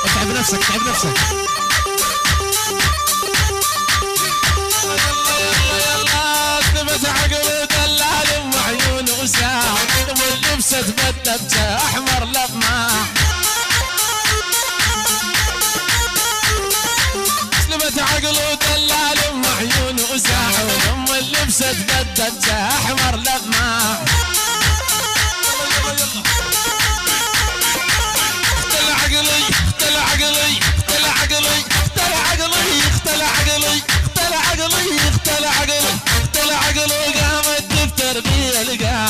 اتعب نفسك اتعب نفسك. عقل دلال وعيون وساع واللبسة تبدت احمر لماع. سلبت عقل ودلال وعيون وساع واللبسة تبدت احمر لماع. اختل عقلي اختل عقلي اختل عقلي اختل عقلي اختل عقلي اختل عقلي اختل عقلي اختل عقلي قامت دفتر بيه القاع.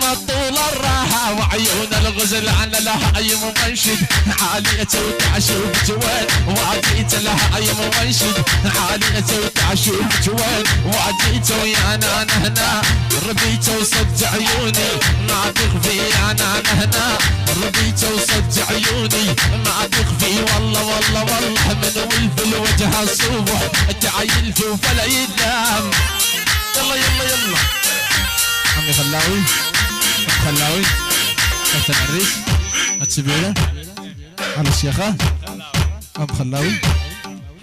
مطول الراحة وعيون الغزل على لها اي ممنشد عالية وتعشوف جوال وعديت لها اي ممنشد عالية وتعشوف جوال وعديت ويانا انا هنا ربيت وصد عيوني ما تخفي انا هنا ربيت وصد عيوني ما تخفي والله والله والله من ولف الوجه الصبح تعيل في وفلا يدام. يلا يلا يلا عمي خلاوي خلاوي كابتن عريس هتسيبينا على الشيخة ام خلاوي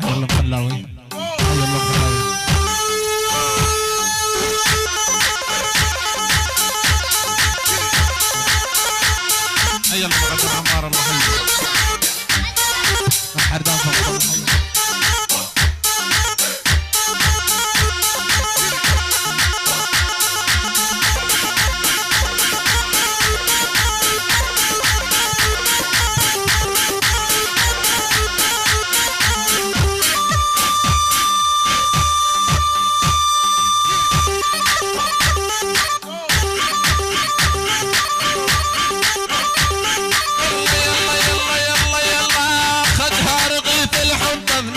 يلا مخلاوي يلا مخلاوي. يلا مقدم عمار الله يحييك حردان فوق.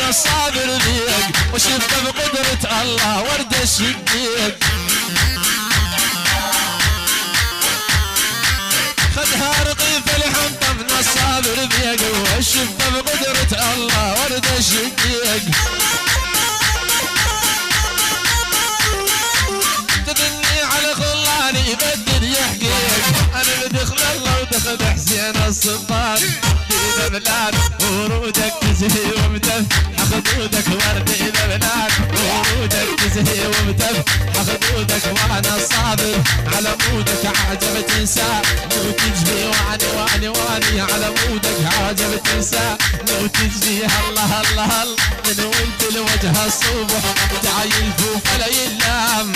الصابر ذيق وشفت بقدرة الله ورد الشديق. خدها رقيف الحنطة من الصابر ذيق وشفت بقدرة الله ورد الشديق. تدني على خلاني بدد يحقيق انا بدخل الله ودخل حسين السلطان إذا بلاد ورودك تزهي ومتف حخدودك ورد إذا بلاد ورودك تزهي ومتف حخدودك وانا صابر على مودك عجب تنسى لو تجري واني واني على مودك عجب تنسى لو تجري الله الله الله من وانت الوجه الصبح تعيل فوق لا يلام.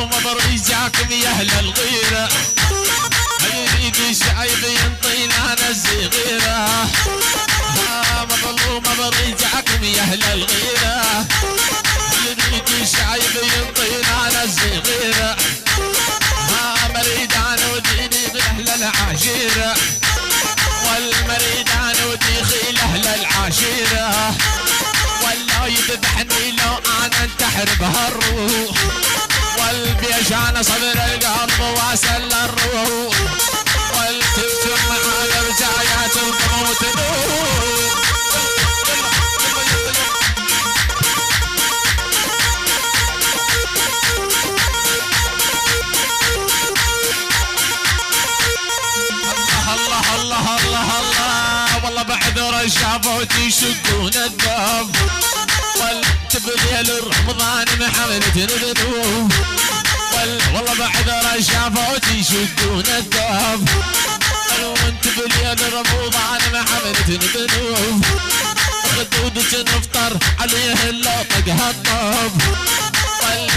ومضر يا اهل الغيره يريد شعيب ينطينا انا الصغيره. مظلوم برجعكم يا اهل الغيره يريد شعيب ينطينا انا الصغيره. مريدان وديني باهل العشيره والمريدان وديخي لاهل العشيره ولا يذبحني لو انا انتحر بهالروح والبيش انا صبر القلب واسل الروح والتبتم معايا بجايات القموت نور. الله الله الله الله والله بعذر شافوت يشقون الذوب والتبليل الرمضان محملة الذنوب والله بعذر شافوت يشقون الذوب وانت بليل رمضان محملة الذنوب خدودك نفطر ومر عليه اللوطق هالطوب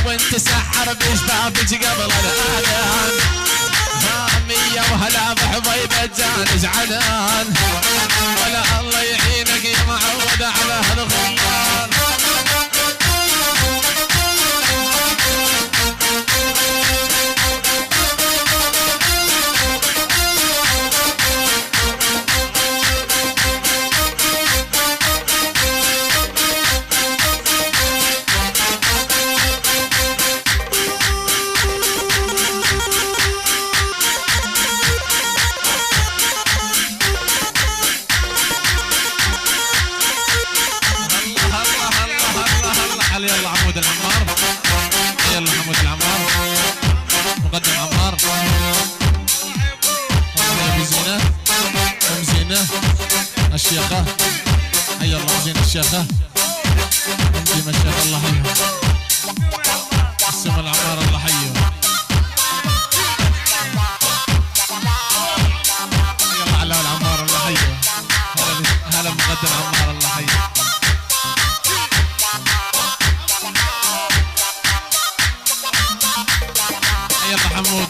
وانت سحر بشبابك قبل الاذان هامية وهلا بحبيبة جان زعلان ولا الله يعينك يا معود على هالغلان يلا حمود العمار يلا حمود العمار مقدم عمار ام زينة ام زينة الشيخة حي الله زينة الشيخة نجيب الشيخ الله حيه اسم العمار الله حيه يلا على العمار الله حيه هلا مقدم عمار الله حيه يلا حمود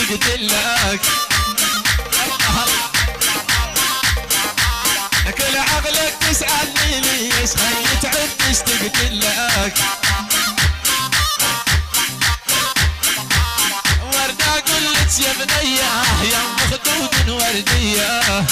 تقتلك كل عقلك تسألني ليش خيت عدش تقتلك وردة قلت يا بنيه يا مخدود ورديه